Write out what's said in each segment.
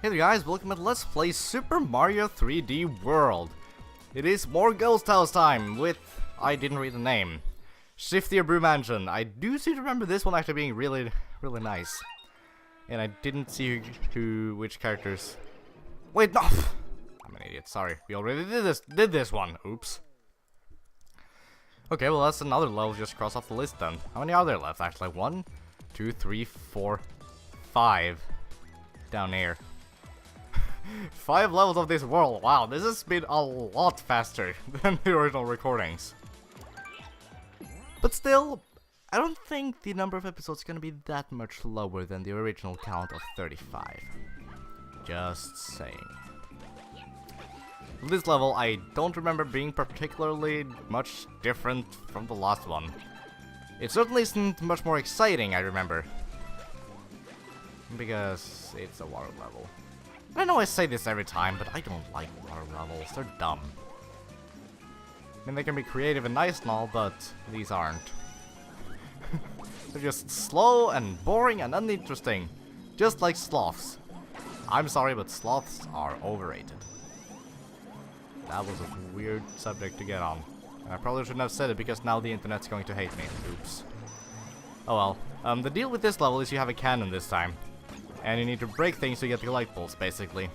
Hey there guys, welcome to Let's Play Super Mario 3D World. It is more Ghost House time with, I didn't read the name, Shiftier Brew Mansion. I do seem to remember this one actually being really nice. And I didn't see which characters. Wait, no! I'm an idiot, sorry. We already did this one. Oops. Okay, well that's another level just cross off the list then. How many are there left actually? 1, 2, 3, 4, 5 down here. 5 levels of this world. Wow, this has been a lot faster than the original recordings. But still, I don't think the number of episodes is gonna be that much lower than the original count of 35. Just saying. This level, I don't remember being particularly much different from the last one. It certainly isn't much more exciting, I remember. Because it's a water level. I know I say this every time, but I don't like water levels. They're dumb. I mean, they can be creative and nice and all, but these aren't. They're just slow and boring and uninteresting. Just like sloths. I'm sorry, but sloths are overrated. That was a weird subject to get on. And I probably shouldn't have said it because now the internet's going to hate me. Oops. Oh well. The deal with this level is you have a cannon this time. And you need to break things to get the collectibles, basically.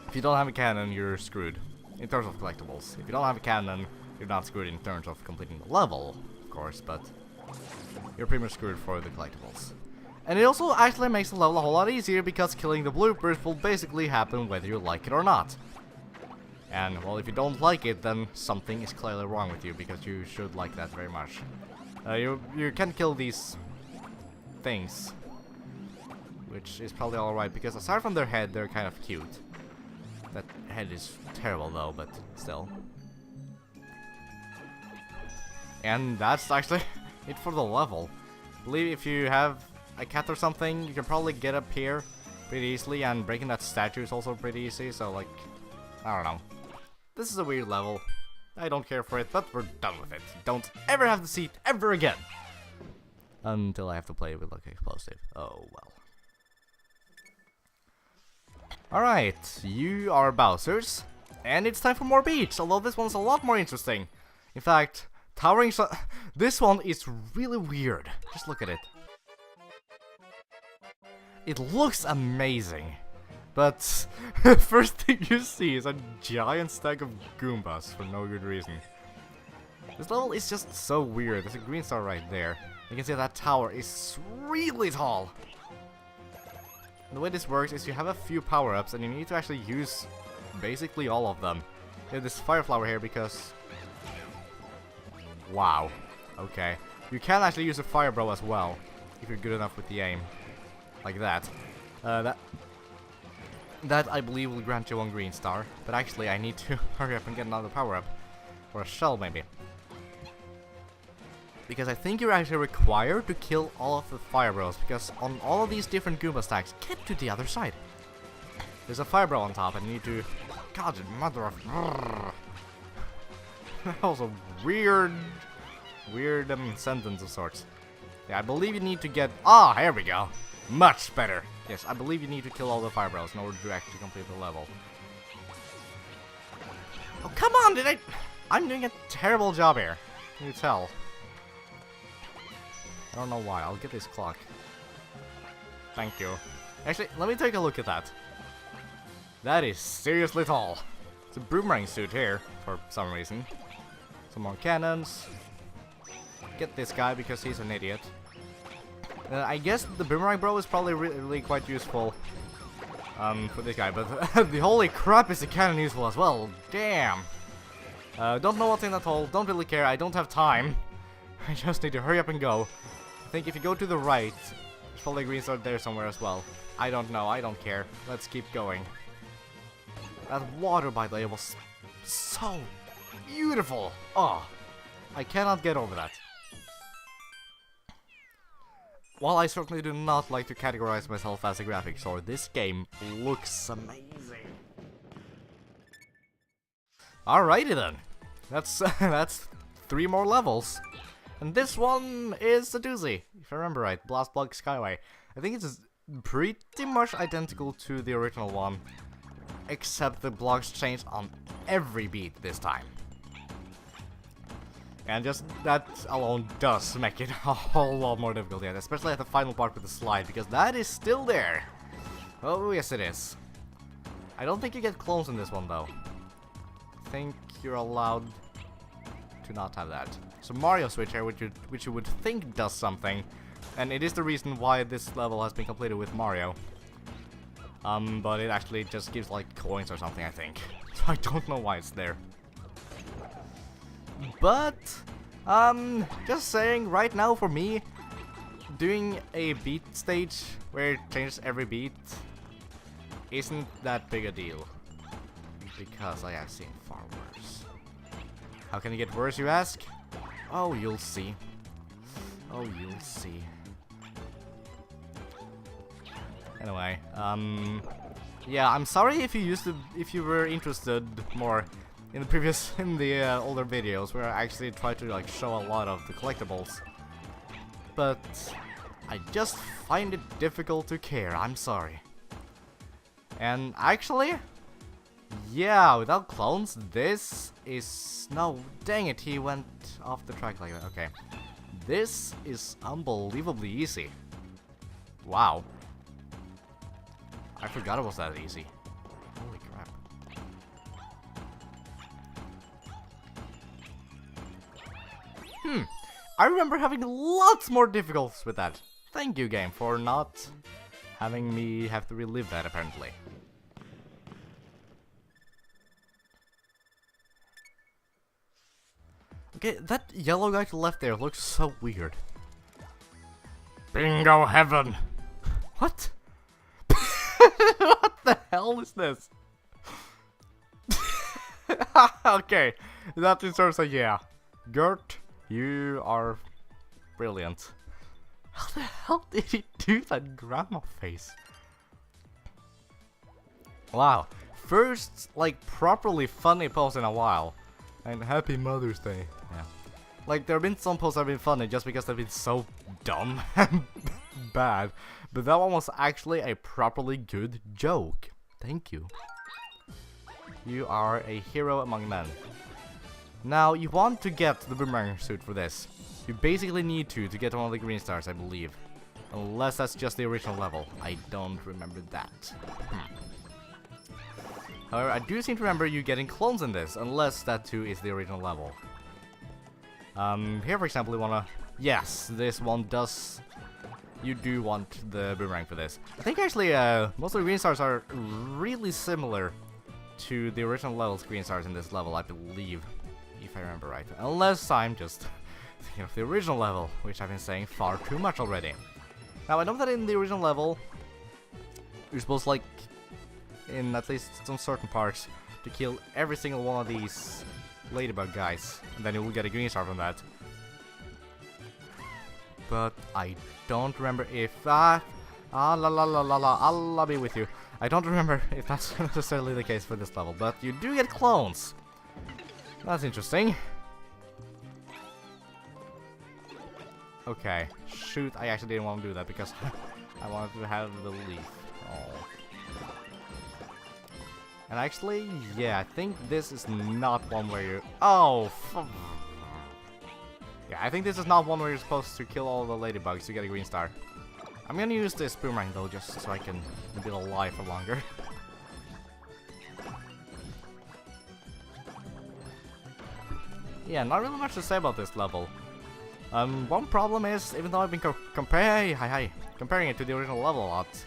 If you don't have a cannon, you're screwed. In terms of collectibles. If you don't have a cannon, you're not screwed in terms of completing the level, of course, but you're pretty much screwed for the collectibles. And it also actually makes the level a whole lot easier because killing the bloopers will basically happen whether you like it or not. And, well, if you don't like it, then something is clearly wrong with you, because you should like that very much. You can kill these things, which is probably alright, because aside from their head, they're kind of cute. That head is terrible though, but still. And that's actually it for the level. I believe if you have a cat or something, you can probably get up here pretty easily, and breaking that statue is also pretty easy, so like, I don't know. This is a weird level. I don't care for it, but we're done with it. Don't ever have to see it ever again. Until I have to play with like explosive. Oh well. Alright, you are Bowser's, and it's time for more beats, although this one's a lot more interesting. In fact, towering this one is really weird. Just look at it. It looks amazing, but first thing you see is a giant stack of Goombas for no good reason. This level is just so weird. There's a green star right there. You can see that tower is really tall. And the way this works is you have a few power-ups and you need to actually use basically all of them. You have this fire flower here because... Wow. Okay. You can actually use a fire bro as well, if you're good enough with the aim. Like that. That I believe will grant you 1 green star. But actually I need to hurry up and get another power-up. Or a shell maybe. Because I think you're actually required to kill all of the fire bros, because on all of these different Goomba stacks, get to the other side. There's a fire bro on top and you need to... God, mother of... That was a weird sentence of sorts. Yeah, I believe you need to get... Ah, here we go. Much better. Yes, I believe you need to kill all the fire bros in order to actually complete the level. Oh, come on, I'm doing a terrible job here. Can you tell? I don't know why. I'll get this clock. Thank you. Actually, let me take a look at that. That is seriously tall. It's a boomerang suit here, for some reason. Some more cannons. Get this guy because he's an idiot. I guess the boomerang bro is probably really quite useful for this guy, but the holy crap is the cannon useful as well. Damn. Don't know what's in that hole. Don't really care. I don't have time. I just need to hurry up and go. I think if you go to the right, there's probably a green star there somewhere as well. I don't know, I don't care. Let's keep going. That water, by the way, was so beautiful. Oh, I cannot get over that. While I certainly do not like to categorize myself as a graphics whore, this game looks amazing. Alrighty then. That's 3 more levels. And this one is a doozy, if I remember right. Blast Block Skyway. I think it's pretty much identical to the original one, except the blocks changed on every beat this time. And just that alone does make it a whole lot more difficult, yeah, especially at the final part with the slide, because that is still there. Oh yes it is. I don't think you get clones in this one though. I think you're allowed to not have that. So Mario Switch here, which you would think does something, and it is the reason why this level has been completed with Mario. But it actually just gives like coins or something, I think. So I don't know why it's there. But, just saying, right now for me, doing a beat stage where it changes every beat isn't that big a deal. Because I have seen far worse. How can it get worse, you ask? Oh, you'll see. Oh, you'll see. Anyway, yeah, I'm sorry if you were interested more in the older videos where I actually tried to like show a lot of the collectibles. But I just find it difficult to care, I'm sorry. And actually, yeah, without clones, this is... No, dang it, he went off the track like that. Okay. This is unbelievably easy. Wow. I forgot it was that easy. Holy crap. I remember having lots more difficulties with that. Thank you, game, for not having me have to relive that, apparently. Okay, that yellow guy to the left there looks so weird. Bingo heaven! What? What the hell is this? Okay, that deserves a yeah. Gert, you are brilliant. How the hell did he do that grandma face? Wow, first, like, properly funny pose in a while. And happy Mother's Day. Yeah. Like, there have been some posts that have been funny just because they've been so dumb and bad. But that one was actually a properly good joke. Thank you. You are a hero among men. Now, you want to get the boomerang suit for this. You basically need to get one of the green stars, I believe. Unless that's just the original level. I don't remember that. However, I do seem to remember you getting clones in this, unless that too is the original level. Here for example, you wanna... Yes, this one does... You do want the boomerang for this. I think actually, most of the green stars are really similar to the original level's green stars in this level, I believe. If I remember right. Unless I'm just thinking of the original level, which I've been saying far too much already. Now, I know that in the original level, you're supposed to, like, in at least some certain parts, to kill every single one of these ladybug guys, and then you will get a green star from that. But I don't remember if I'll be with you. I don't remember if that's necessarily the case for this level, but you do get clones. That's interesting. Okay, shoot, I actually didn't want to do that because I wanted to have the leaf. Oh. And actually, yeah, I think this is not one where you... Oh, yeah, I think this is not one where you're supposed to kill all the ladybugs to get a green star. I'm gonna use this boomerang though, just so I can be alive for longer. Yeah, not really much to say about this level. One problem is, even though I've been comparing it to the original level a lot,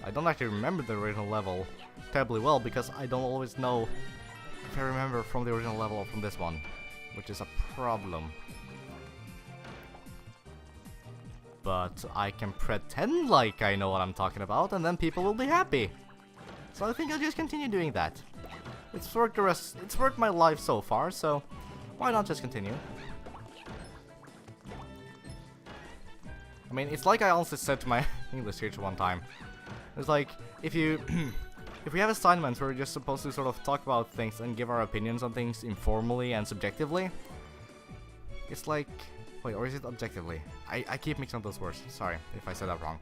I don't actually remember the original level terribly well, because I don't always know if I remember from the original level or from this one, which is a problem. But I can pretend like I know what I'm talking about, and then people will be happy. So I think I'll just continue doing that. It's worked it's worked my life so far, so why not just continue? I mean, it's like I also said to my English teacher one time. It's like, if you if we have assignments where we're just supposed to sort of talk about things and give our opinions on things informally and subjectively, it's like... Wait, or is it objectively? I keep mixing up those words. Sorry if I said that wrong.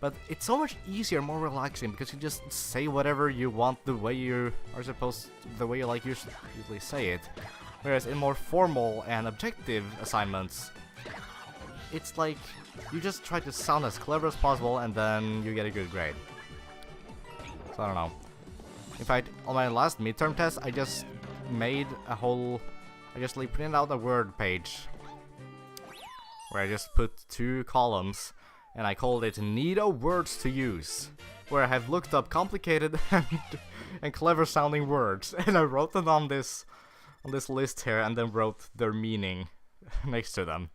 But it's so much easier, more relaxing, because you just say whatever you want the way you are supposed, the way you like usually say it. Whereas in more formal and objective assignments, it's like you just try to sound as clever as possible and then you get a good grade. So I don't know. In fact, on my last midterm test, I just made a whole... I just like printed out a Word page where I just put 2 columns and I called it Neato Words to Use, where I have looked up complicated and clever sounding words, and I wrote them on this list here and then wrote their meaning next to them.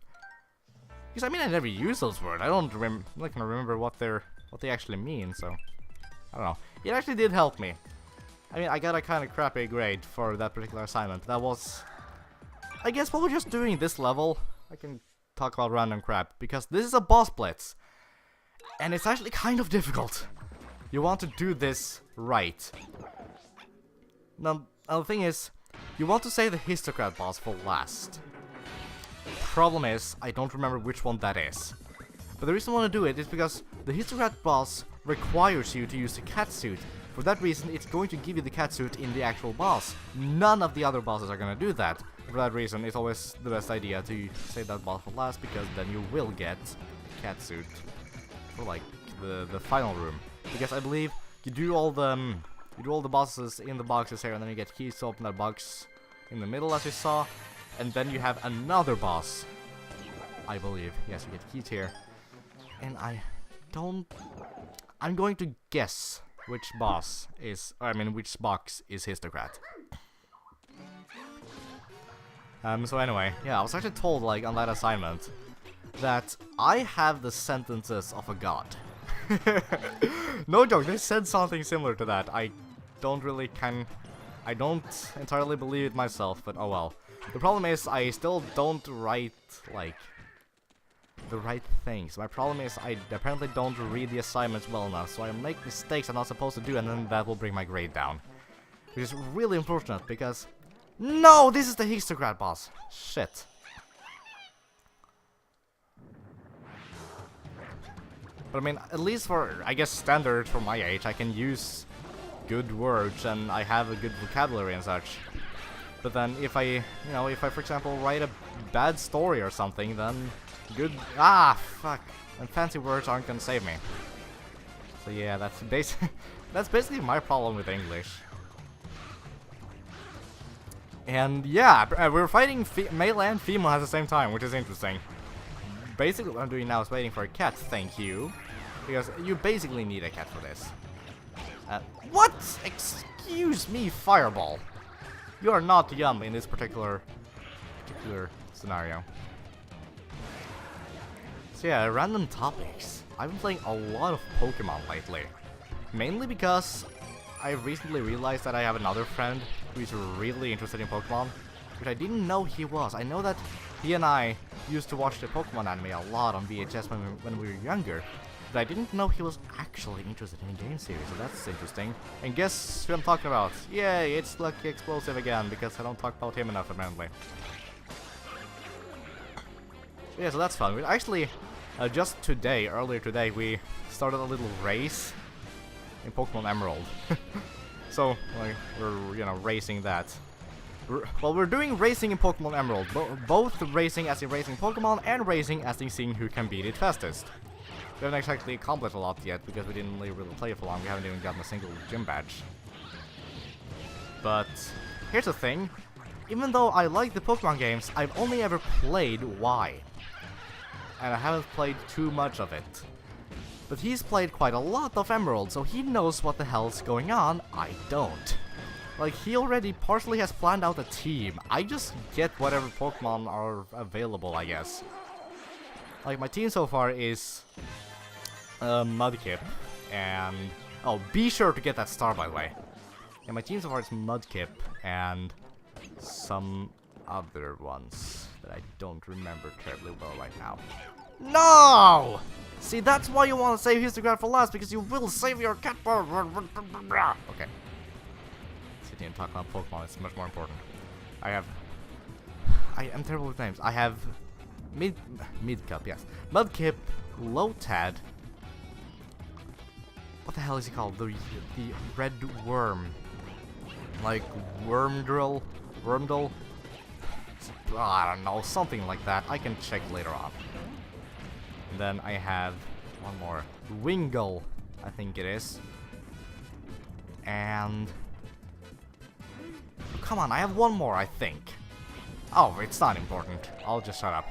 Because I mean, I never use those words. I'm not gonna remember what they actually mean, so I don't know. It actually did help me. I mean, I got a kind of crappy grade for that particular assignment. That was, I guess, what we're just doing this level. I can talk about random crap because this is a boss blitz, and it's actually kind of difficult. You want to do this right. Now the thing is, you want to save the Histocrat boss for last. Problem is, I don't remember which one that is. But the reason I want to do it is because the Histocrat boss requires you to use the cat suit. For that reason, it's going to give you the cat suit in the actual boss. None of the other bosses are going to do that. For that reason, it's always the best idea to save that boss for last, because then you will get cat suit for like the final room. Because I believe you do all the bosses in the boxes here, and then you get keys to open that box in the middle, as you saw, and then you have another boss. I believe, yes, you get keys here, and I'm going to guess which boss is, which box is Histocrat. So anyway, yeah, I was actually told, like, on that assignment, that I have the sentences of a god. No joke, they said something similar to that. I don't entirely believe it myself, but oh well. The problem is, I still don't write, like, the right things. My problem is, I apparently don't read the assignments well enough, so I make mistakes I'm not supposed to do, and then that will bring my grade down. Which is really unfortunate, because... No! This is the Histocrat boss! Shit. But I mean, at least for, I guess, standard for my age, I can use good words, and I have a good vocabulary and such. But then if I, for example, write a bad story or something, then fuck. And fancy words aren't gonna save me. So yeah, that's basically my problem with English. And yeah, we're fighting male and female at the same time, which is interesting. Basically what I'm doing now is waiting for a cat, thank you. Because you basically need a cat for this. What? Excuse me, Fireball. You are not yum in this particular scenario. So yeah, random topics. I've been playing a lot of Pokemon lately. Mainly because I recently realized that I have another friend who is really interested in Pokemon, which I didn't know he was. I know that he and I used to watch the Pokemon anime a lot on VHS when we were younger, but I didn't know he was actually interested in the game series, so that's interesting. And guess who I'm talking about? Yay, it's Lucky Explosive again, because I don't talk about him enough apparently. Yeah, so that's fun. We actually, just earlier today, we started a little race in Pokemon Emerald. So, like, we're, racing that. We're doing racing in Pokemon Emerald. Both racing as in racing Pokemon and racing as in seeing who can beat it fastest. We haven't actually accomplished a lot yet because we didn't really play for long. We haven't even gotten a single gym badge. But here's the thing. Even though I like the Pokemon games, I've only ever played Y. And I haven't played too much of it. But he's played quite a lot of Emerald, so he knows what the hell's going on. I don't. Like, he already partially has planned out a team. I just get whatever Pokemon are available, I guess. Like, my team so far is Mudkip and... Oh, be sure to get that star, by the way. Yeah, my team so far is Mudkip and some other ones that I don't remember terribly well right now. No! See, that's why you want to save Histocrat for last, because you will save your cat. Okay. Sitting and talking about Pokemon is much more important. I am terrible with names. I have Midcup, yes. Mudkip, Lotad, what the hell is he called? The red worm. Like Wormdrill? Wormdle? I don't know, something like that. I can check later on. And then I have one more. Wingull, I think it is. And... come on, I have one more, I think. Oh, it's not important. I'll just shut up.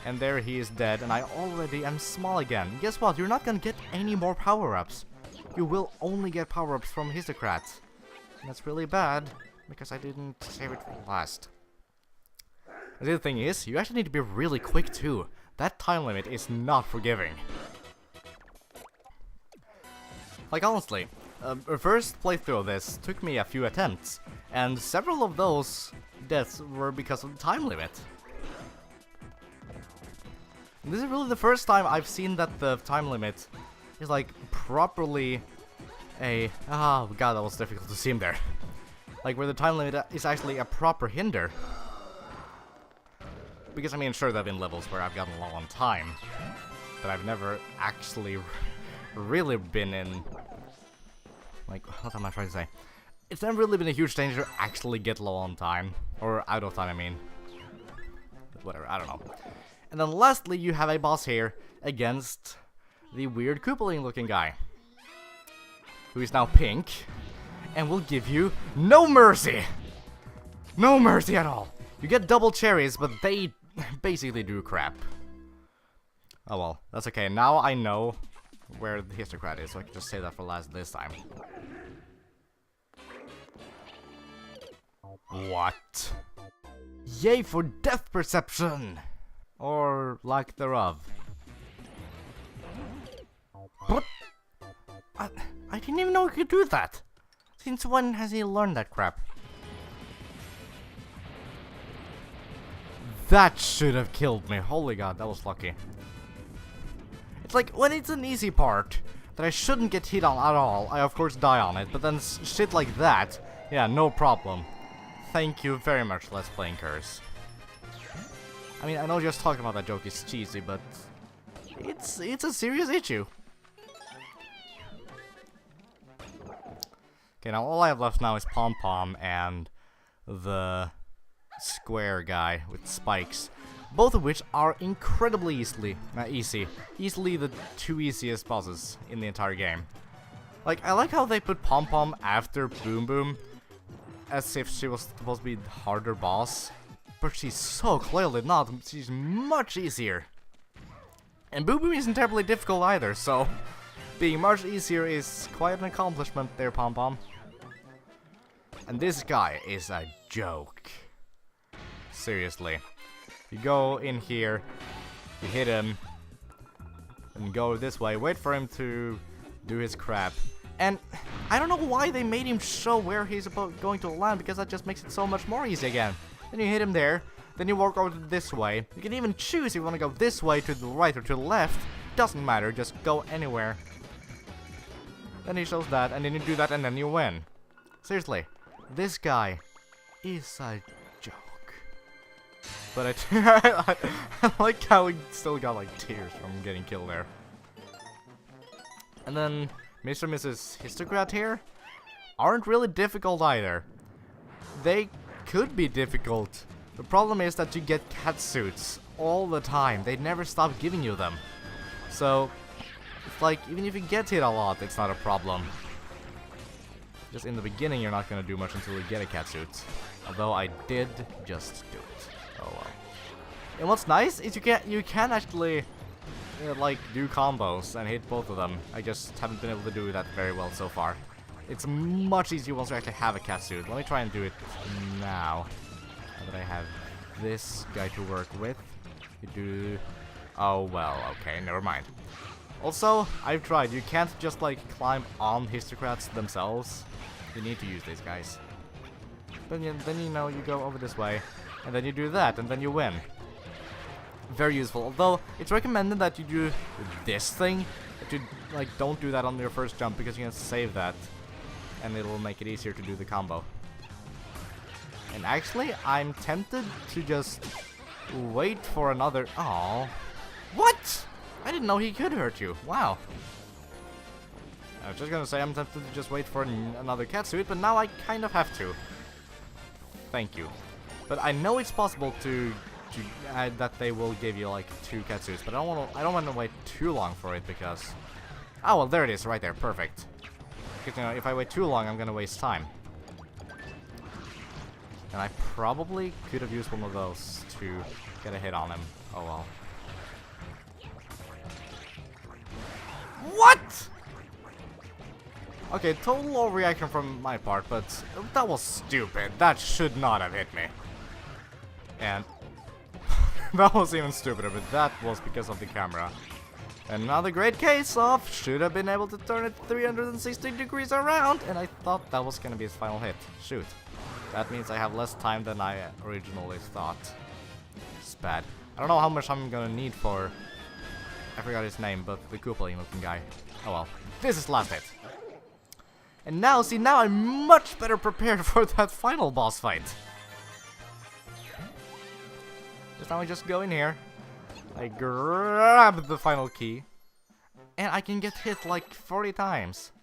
And there he is dead, and I already am small again. Guess what? You're not gonna get any more power-ups. You will only get power-ups from Histocrats. And that's really bad, because I didn't save it for last. The other thing is, you actually need to be really quick too. That time limit is not forgiving. Like honestly, first playthrough of this took me a few attempts, and several of those deaths were because of the time limit. This is really the first time I've seen that the time limit is like properly a... oh god, that was difficult to see him there. Like where the time limit is actually a proper hinder. Because I mean, sure, there have been levels where I've gotten low on time, but I've never actually really been in... like, what am I trying to say? It's never really been a huge danger to actually get low on time. Or out of time, I mean. But whatever, I don't know. And then lastly, you have a boss here against the weird Koopaling looking guy. Who is now pink. And will give you no mercy! No mercy at all! You get double cherries, but they basically do crap. Oh well, that's okay. Now I know where the Histocrat is, so I can just say that for last this time. What? Yay for death perception! Or lack thereof. What? I didn't even know he could do that! Since when has he learned that crap? That should have killed me. Holy god, that was lucky. It's like, when it's an easy part that I shouldn't get hit on at all, I of course die on it, but then shit like that, yeah, no problem. Thank you very much, Let's Playing Curse. I mean, I know just talking about that joke is cheesy, but it's a serious issue. Okay, now all I have left now is Pom Pom and the square guy with spikes. Both of which are incredibly easily the two easiest bosses in the entire game. Like, I like how they put Pom Pom after Boom Boom, as if she was supposed to be the harder boss. But she's so clearly not. She's much easier. And Boom Boom isn't terribly difficult either, so being much easier is quite an accomplishment there, Pom Pom. And this guy is a joke. Seriously. You go in here, you hit him, and go this way, wait for him to do his crap. And I don't know why they made him show where he's going to land, because that just makes it so much more easy again. Then you hit him there, then you walk over this way. You can even choose if you want to go this way, to the right, or to the left. Doesn't matter, just go anywhere. Then he shows that, and then you do that, and then you win. Seriously, this guy is a joke. But I like how he still got like tears from getting killed there. And then Mr. and Mrs. Histocrat here aren't really difficult either. They could be difficult. The problem is that you get cat suits all the time. They never stop giving you them. So it's like, even if you get hit a lot, it's not a problem. Just in the beginning, you're not gonna do much until you get a cat suit. Although I did just do it. Oh well. And what's nice is you can actually like do combos and hit both of them. I just haven't been able to do that very well so far. It's much easier once you actually have a cat suit. Let me try and do it now. Now that I have this guy to work with. You do... oh well, okay, never mind. Also, I've tried. You can't just like climb on Histocrats themselves. You need to use these guys. Then you know, you go over this way, and then you do that, and then you win. Very useful. Although it's recommended that you do this thing, that you like don't do that on your first jump, because you can save that, and it'll make it easier to do the combo. And actually, I'm tempted to just wait for another. Oh, what? I I didn't know he could hurt you. Wow. I was just gonna say I'm tempted to just wait for another catsuit, but now I kind of have to. Thank you. But I know it's possible to add that they will give you like 2 catsuits, but I don't want to wait too long for it because. Oh well, there it is, right there, perfect. Because, you know, if I wait too long, I'm gonna waste time. And I probably could have used one of those to get a hit on him. Oh well. What? Okay, total overreaction from my part, but that was stupid. That should not have hit me. And that was even stupider, but that was because of the camera. Another great case of should have been able to turn it 360 degrees around, and I thought that was gonna be his final hit. Shoot. That means I have less time than I originally thought. It's bad. I don't know how much I'm gonna need for... I forgot his name, but the Koopaling looking guy. Oh well. This is last hit. And now, see, now I'm much better prepared for that final boss fight. Just now I just go in here. I grab the final key. And I can get hit like 40 times.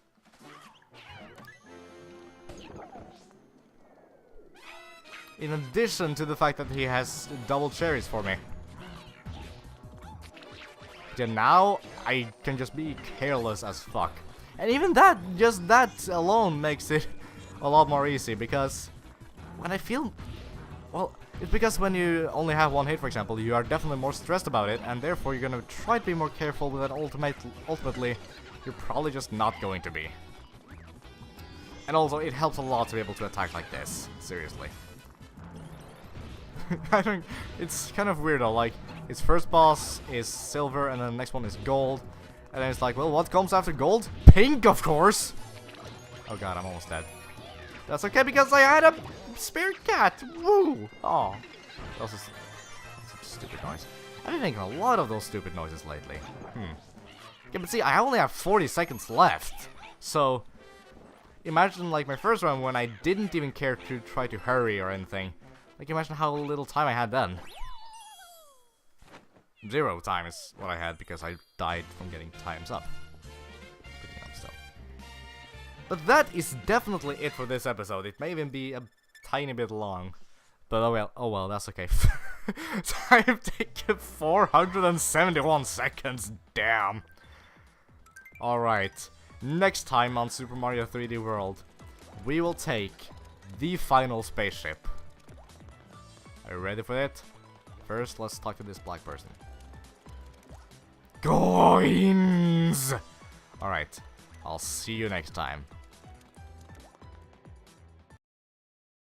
In addition to the fact that he has double cherries for me. And now I can just be careless as fuck. And even that, just that alone makes it a lot more easy, because when I feel... Well, it's because when you only have one hit, for example, you are definitely more stressed about it, and therefore you're gonna try to be more careful, but ultimately, you're probably just not going to be. And also, it helps a lot to be able to attack like this, seriously. I think it's kind of weird though, like, his first boss is silver, and then the next one is gold. And then it's like, well, what comes after gold? Pink, of course! Oh god, I'm almost dead. That's okay, because I had a spare cat! Woo! Aw. That was such a stupid noise. I've been making a lot of those stupid noises lately. Okay, but see, I only have 40 seconds left. So, imagine, like, my first run when I didn't even care to try to hurry or anything. Like, imagine how little time I had then. 0 time is what I had because I died from getting times up. But that is definitely it for this episode. It may even be a tiny bit long. But oh well, that's okay. Time taken 471 seconds, damn. Alright, next time on Super Mario 3D World, we will take the final spaceship. Are you ready for it? First, let's talk to this black person. Coins! Alright, I'll see you next time.